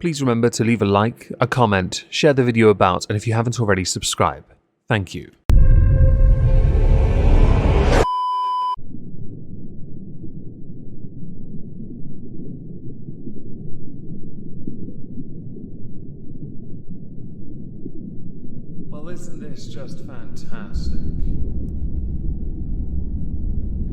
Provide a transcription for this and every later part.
please remember to leave a like, a comment, share the video about, and if you haven't already, subscribe. Thank you. Well, isn't this just fantastic?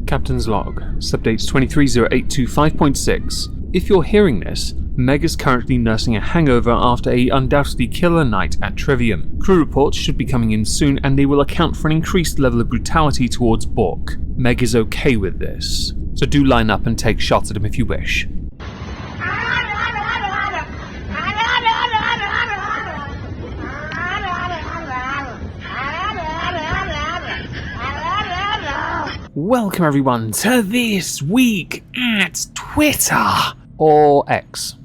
Captain's Log, subdates 230825.6. If you're hearing this, Meg is currently nursing a hangover after a undoubtedly killer night at Trivium. Crew reports should be coming in soon and they will account for an increased level of brutality towards Bork. Meg is okay with this, so do line up and take shots at him if you wish. Welcome everyone to This Week at Twitter, or X.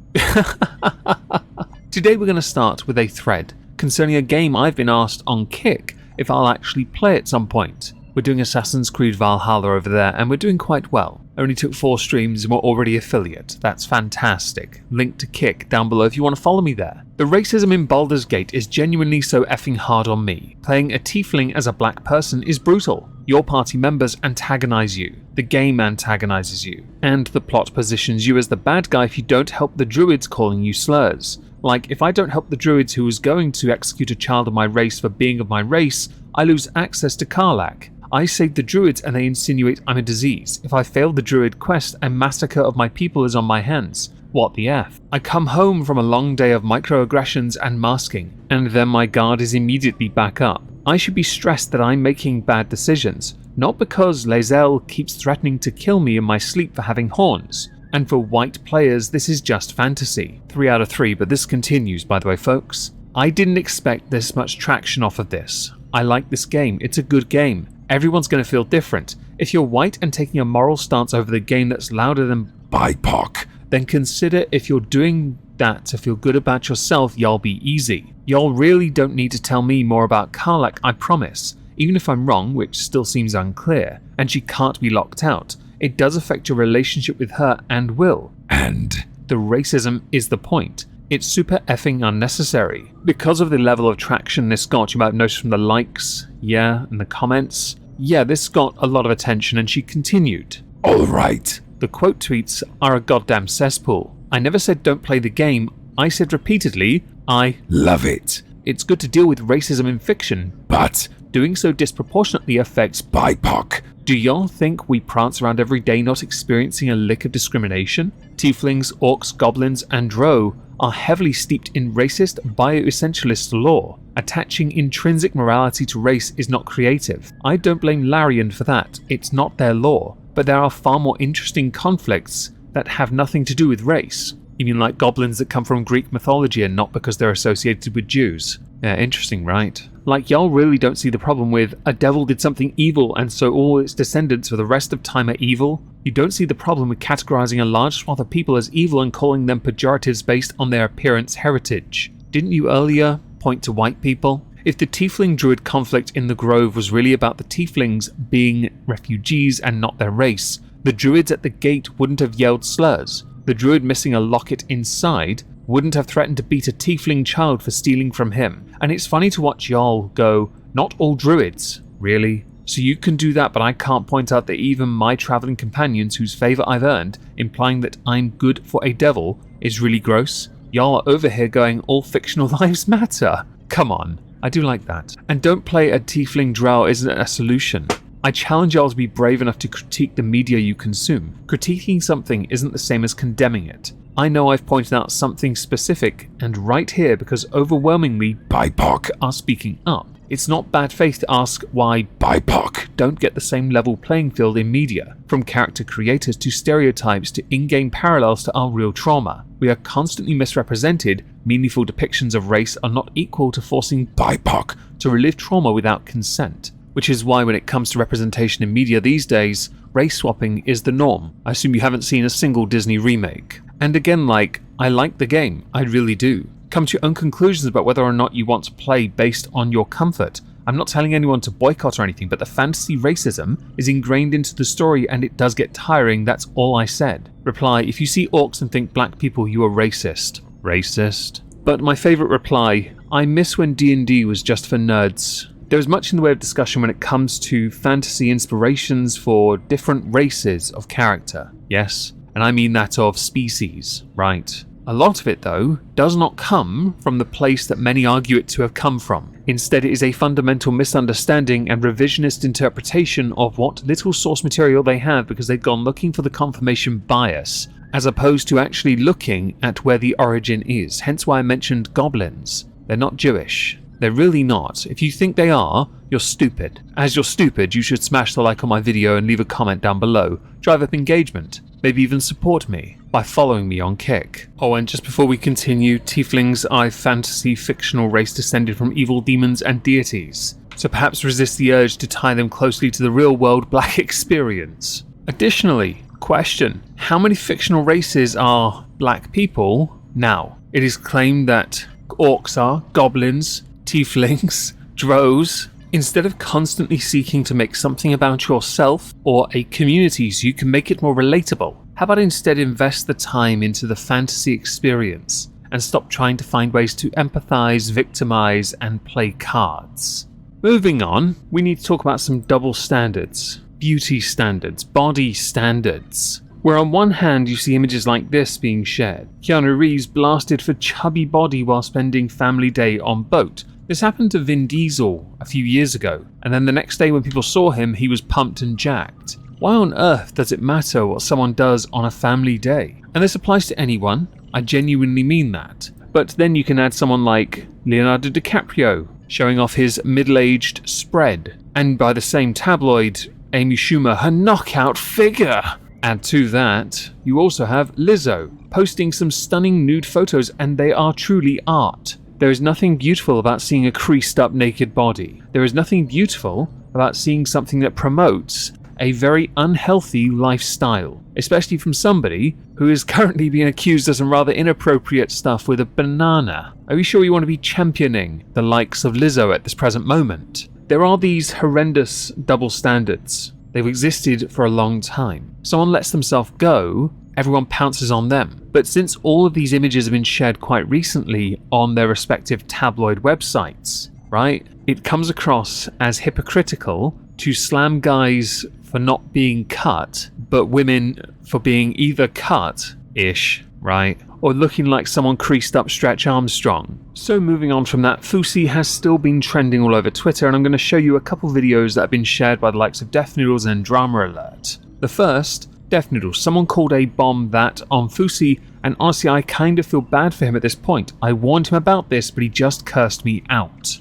Today we're going to start with a thread concerning a game I've been asked on Kick if I'll actually play at some point. We're doing Assassin's Creed Valhalla over there and we're doing quite well. Only took 4 streams and we're already affiliate. That's fantastic. Link to Kick down below if you want to follow me there. The racism in Baldur's Gate is genuinely so effing hard on me. Playing a tiefling as a black person is brutal. Your party members antagonize you, the game antagonizes you, and the plot positions you as the bad guy if you don't help the druids calling you slurs. Like, if I don't help the druids who was going to execute a child of my race for being of my race, I lose access to Karlach. I save the druids and they insinuate I'm a disease. If I fail the druid quest, a massacre of my people is on my hands. What the F? I come home from a long day of microaggressions and masking, and then my guard is immediately back up. I should be stressed that I'm making bad decisions, not because Lae'zel keeps threatening to kill me in my sleep for having horns. And for white players, this is just fantasy. 3 out of 3, but this continues, by the way, folks. I didn't expect this much traction off of this. I like this game. It's a good game. Everyone's going to feel different. If you're white and taking a moral stance over the game that's louder than BIPOC, then consider if you're doing that to feel good about yourself, y'all be easy. Y'all really don't need to tell me more about Karlach, I promise. Even if I'm wrong, which still seems unclear, and she can't be locked out, it does affect your relationship with her and will. And the racism is the point. It's super effing unnecessary. Because of the level of traction this got, you might have noticed from the likes, and the comments. This got a lot of attention and she continued. Alright. The quote tweets are a goddamn cesspool. I never said don't play the game. I said repeatedly, I love it. It's good to deal with racism in fiction, but doing so disproportionately affects BIPOC. Do y'all think we prance around every day not experiencing a lick of discrimination? Tieflings, orcs, goblins, and drow are heavily steeped in racist, bioessentialist lore. Attaching intrinsic morality to race is not creative. I don't blame Larian for that. It's not their lore. But there are far more interesting conflicts that have nothing to do with race. You mean like goblins that come from Greek mythology and not because they're associated with Jews? Yeah, interesting, right? Like, y'all really don't see the problem with a devil did something evil and so all its descendants for the rest of time are evil? You don't see the problem with categorizing a large swath of people as evil and calling them pejoratives based on their appearance heritage. Didn't you earlier point to white people? If the tiefling druid conflict in the Grove was really about the tieflings being refugees and not their race, the druids at the gate wouldn't have yelled slurs. The druid missing a locket inside wouldn't have threatened to beat a tiefling child for stealing from him. And it's funny to watch y'all go, not all druids, really? So you can do that, but I can't point out that even my travelling companions whose favour I've earned, implying that I'm good for a devil, is really gross. Y'all are over here going, all fictional lives matter. Come on. I do like that. And don't play a tiefling drow isn't a solution. I challenge y'all to be brave enough to critique the media you consume. Critiquing something isn't the same as condemning it. I know I've pointed out something specific and right here because overwhelmingly BIPOC are speaking up. It's not bad faith to ask why BIPOC don't get the same level playing field in media, from character creators to stereotypes to in-game parallels to our real trauma. We are constantly misrepresented. Meaningful depictions of race are not equal to forcing BIPOC to relive trauma without consent. Which is why when it comes to representation in media these days, race swapping is the norm. I assume you haven't seen a single Disney remake. And again, I like the game, I really do. Come to your own conclusions about whether or not you want to play based on your comfort. I'm not telling anyone to boycott or anything, but the fantasy racism is ingrained into the story and it does get tiring, that's all I said. Reply, if you see orcs and think black people, you are racist. racist. But my favourite reply, I miss when D&D was just for nerds. There is much in the way of discussion when it comes to fantasy inspirations for different races of character, yes, and I mean that of species, right? A lot of it, though, does not come from the place that many argue it to have come from. Instead, it is a fundamental misunderstanding and revisionist interpretation of what little source material they have because they've gone looking for the confirmation bias, as opposed to actually looking at where the origin is. Hence why I mentioned goblins. They're not Jewish. They're really not. If you think they are, you're stupid. As you're stupid, you should smash the like on my video and leave a comment down below. Drive up engagement. Maybe even support me by following me on Kick. Oh, and just before we continue, tieflings are a fantasy fictional race descended from evil demons and deities, so perhaps resist the urge to tie them closely to the real-world black experience. Additionally, question, how many fictional races are black people now? It is claimed that orcs are, goblins, tieflings, drows. Instead of constantly seeking to make something about yourself or a community so you can make it more relatable, how about instead invest the time into the fantasy experience and stop trying to find ways to empathize, victimize, and play cards? Moving on, we need to talk about some double standards, beauty standards, body standards. Where on one hand you see images like this being shared. Keanu Reeves blasted for chubby body while spending family day on boat. This happened to Vin Diesel a few years ago, and then the next day when people saw him, he was pumped and jacked. Why on earth does it matter what someone does on a family day? And this applies to anyone, I genuinely mean that. But then you can add someone like Leonardo DiCaprio, showing off his middle-aged spread, and by the same tabloid, Amy Schumer, her knockout figure. Add to that, you also have Lizzo, posting some stunning nude photos, and they are truly art. There is nothing beautiful about seeing a creased up naked body. There is nothing beautiful about seeing something that promotes a very unhealthy lifestyle, especially from somebody who is currently being accused of some rather inappropriate stuff with a banana. Are you sure you want to be championing the likes of Lizzo at this present moment? There are these horrendous double standards. They've existed for a long time. Someone lets themselves go, everyone pounces on them. But since all of these images have been shared quite recently on their respective tabloid websites, right, it comes across as hypocritical to slam guys for not being cut, but women for being either cut-ish, right, or looking like someone creased up Stretch Armstrong. So moving on from that, Fousey has still been trending all over Twitter, and I'm going to show you a couple videos that have been shared by the likes of Death Noodles and Drama Alert. The first, Death Noodles, someone called a bomb that on Fousey, and honestly I kind of feel bad for him at this point. I warned him about this, but he just cursed me out.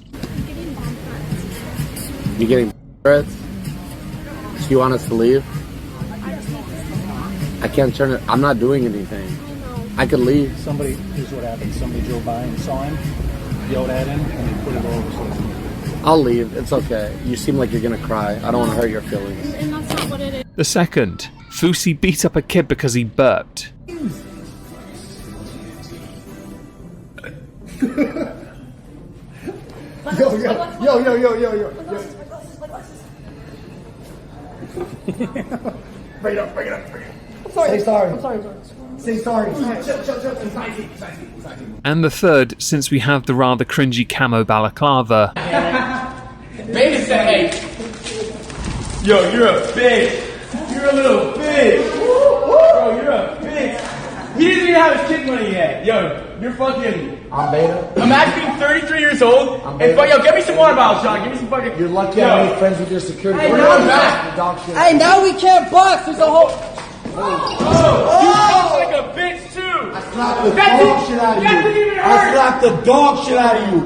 You getting threats? Do you want us to leave? I can't turn it. I'm not doing anything. I could leave. Here's what happened. Somebody drove by and saw him, yelled at him, and they put it over. So I'll leave. It's okay. You seem like you're gonna cry. I don't want to hurt your feelings. And that's not what it is. The second, Fousey beat up a kid because he burped. yo. Bring it up. Say sorry. I'm sorry. Say sorry. And the third, since we have the rather cringy camo balaclava. Beta said, hey, yo, you're a bitch. You're a little bitch. Bro, you're a bitch. He doesn't even have his kid money yet. Yo, you're fucking... I'm Beta. Imagine being 33 years old. And fuck, yo, get me some water bottles, John. Give me some fucking... You're lucky I made friends with your security. We're going back. Hey, now we can't box. There's a whole... Oh, you talk like a bitch, too. I slapped the dog shit out of you. That didn't even hurt. I slapped the dog shit out of you.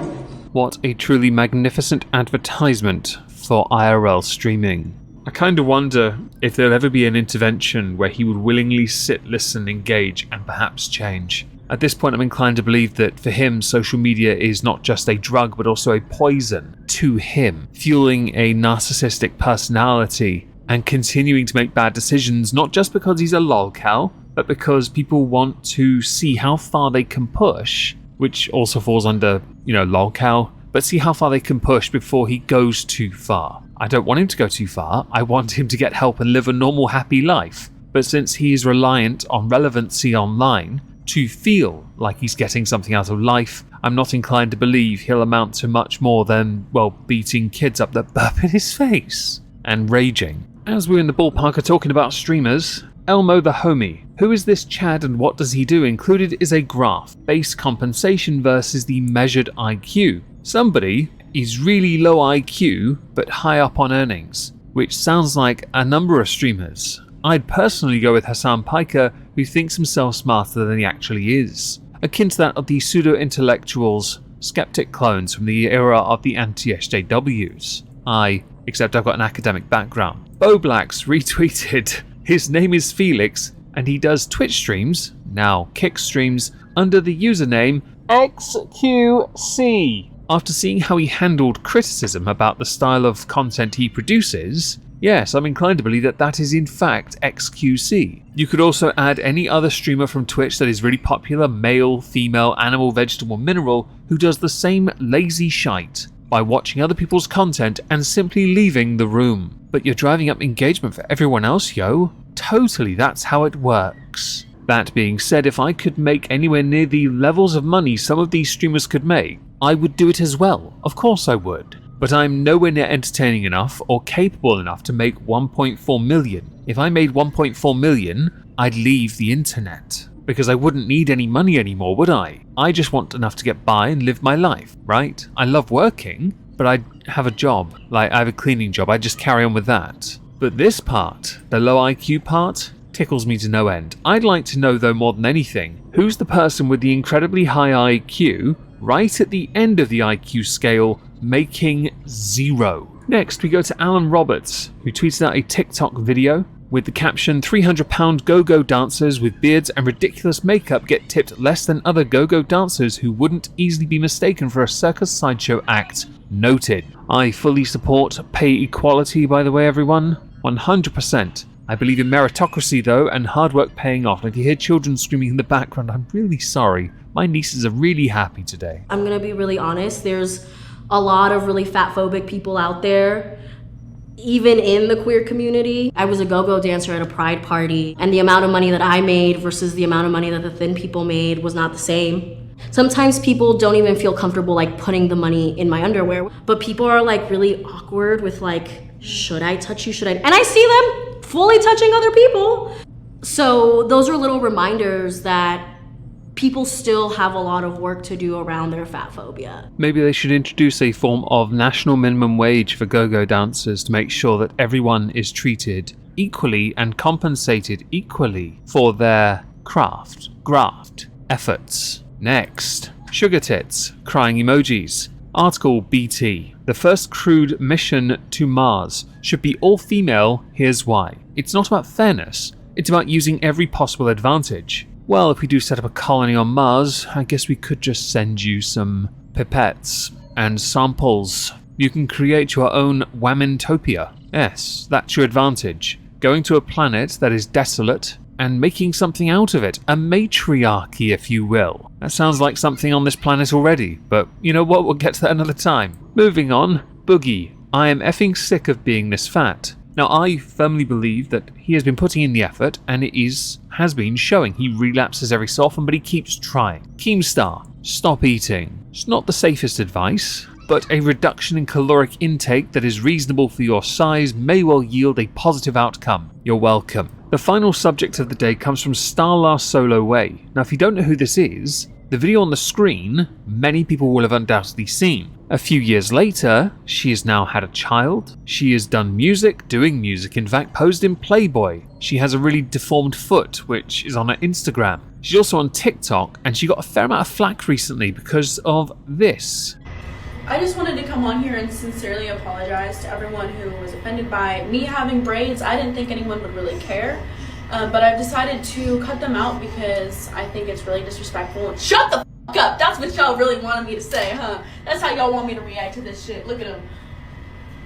What a truly magnificent advertisement for IRL streaming. I kind of wonder if there'll ever be an intervention where he would willingly sit, listen, engage, and perhaps change. At this point, I'm inclined to believe that for him, social media is not just a drug, but also a poison to him, fueling a narcissistic personality and continuing to make bad decisions, not just because he's a lolcow, but because people want to see how far they can push, which also falls under, lolcow, but see how far they can push before he goes too far. I don't want him to go too far. I want him to get help and live a normal, happy life. But since he is reliant on relevancy online to feel like he's getting something out of life, I'm not inclined to believe he'll amount to much more than, well, beating kids up that burp in his face and raging. As we're in the ballpark of talking about streamers, Elmo the Homie. Who is this Chad and what does he do? Included is a graph, base compensation versus the measured IQ. Somebody is really low IQ but high up on earnings, which sounds like a number of streamers. I'd personally go with Hassan Piker, who thinks himself smarter than he actually is, akin to that of the pseudo-intellectuals, skeptic clones from the era of the anti-SJWs. Except I've got an academic background. Boblax retweeted, his name is Felix, and he does Twitch streams, now Kick streams, under the username XQC. After seeing how he handled criticism about the style of content he produces, yes, I'm inclined to believe that that is in fact XQC. You could also add any other streamer from Twitch that is really popular, male, female, animal, vegetable, mineral, who does the same lazy shite by watching other people's content and simply leaving the room. But you're driving up engagement for everyone else, yo. Totally, that's how it works. That being said, if I could make anywhere near the levels of money some of these streamers could make, I would do it as well. Of course I would. But I'm nowhere near entertaining enough or capable enough to make 1.4 million. If I made 1.4 million, I'd leave the internet. Because I wouldn't need any money anymore, would I? I just want enough to get by and live my life, right? I love working, but I'd have a job. Like, I have a cleaning job, I'd just carry on with that. But this part, the low IQ part, tickles me to no end. I'd like to know, though, more than anything, who's the person with the incredibly high IQ, right at the end of the IQ scale, making 0? Next, we go to Alan Roberts, who tweeted out a TikTok video with the caption, 300-pound go-go dancers with beards and ridiculous makeup get tipped less than other go-go dancers who wouldn't easily be mistaken for a circus sideshow act. Noted. I fully support pay equality, by the way, everyone. 100%. I believe in meritocracy, though, and hard work paying off. And if you hear children screaming in the background, I'm really sorry. My nieces are really happy today. I'm gonna be really honest. There's a lot of really fat-phobic people out there, even in the queer community. I was a go-go dancer at a pride party, and the amount of money that I made versus the amount of money that the thin people made was not the same. Sometimes people don't even feel comfortable like putting the money in my underwear, but people are like really awkward with like, should I touch you? Should I? And I see them fully touching other people. So those are little reminders that people still have a lot of work to do around their fat phobia. Maybe they should introduce a form of national minimum wage for go-go dancers to make sure that everyone is treated equally and compensated equally for their graft efforts. Next, sugar tits, crying emojis. Article BT. The first crewed mission to Mars should be all female, here's why. It's not about fairness, it's about using every possible advantage. Well, if we do set up a colony on Mars, I guess we could just send you some pipettes and samples. You can create your own Wamintopia. Yes, that's your advantage. Going to a planet that is desolate and making something out of it. A matriarchy, if you will. That sounds like something on this planet already, but you know what, we'll get to that another time. Moving on, Boogie. I am effing sick of being this fat. Now, I firmly believe that he has been putting in the effort, and it has been showing. He relapses every so often, but he keeps trying. Keemstar, stop eating. It's not the safest advice, but a reduction in caloric intake that is reasonable for your size may well yield a positive outcome. You're welcome. The final subject of the day comes from Starlar Solo Way. Now, if you don't know who this is, the video on the screen, many people will have undoubtedly seen. A few years later, she has now had a child. She has done music, doing music, in fact, posed in Playboy. She has a really deformed foot, which is on her Instagram. She's also on TikTok, and she got a fair amount of flack recently because of this. I just wanted to come on here and sincerely apologize to everyone who was offended by me having braids. I didn't think anyone would really care, but I've decided to cut them out because I think it's really disrespectful. Shut the f*** up! That's what y'all really wanted me to say, huh? That's how y'all want me to react to this shit. Look at him.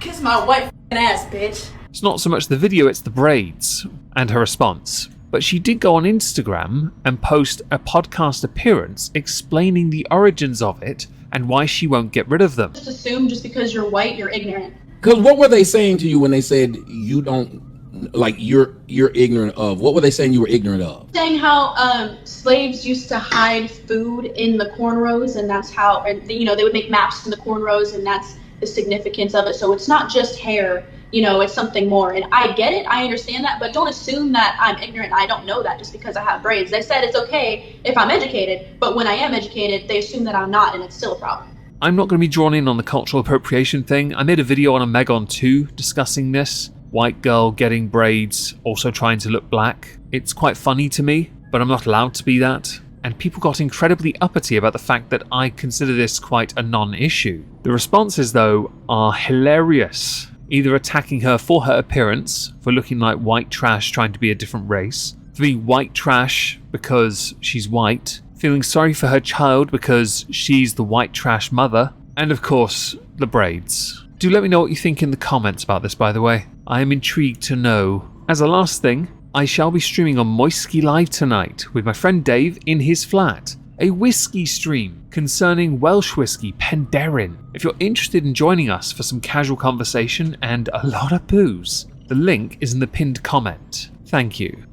Kiss my white f***ing ass, bitch. It's not so much the video, it's the braids and her response. But she did go on Instagram and post a podcast appearance explaining the origins of it and why she won't get rid of them. Just assume just because you're white, you're ignorant. Because what were they saying to you when they said you don't like you're ignorant of? What were they saying you were ignorant of? Saying how slaves used to hide food in the corn rows, and that's how, and you know, they would make maps in the corn rows, and that's the significance of it. So it's not just hair, you know, it's something more. And I get it, I understand that, but don't assume that I'm ignorant and I don't know that just because I have braids. They said it's okay if I'm educated, but when I am educated, they assume that I'm not, and it's still a problem. I'm not going to be drawn in on the cultural appropriation thing. I made a video on a Megon 2 discussing this. White girl getting braids, also trying to look black. It's quite funny to me, but I'm not allowed to be that. And people got incredibly uppity about the fact that I consider this quite a non-issue. The responses, though, are hilarious. Either attacking her for her appearance, for looking like white trash trying to be a different race, for being white trash because she's white, feeling sorry for her child because she's the white trash mother, and of course, the braids. Do let me know what you think in the comments about this, by the way. I am intrigued to know. As a last thing, I shall be streaming on Moistski Live tonight with my friend Dave in his flat. A whiskey stream concerning Welsh whiskey Penderyn. If you're interested in joining us for some casual conversation and a lot of booze, the link is in the pinned comment. Thank you.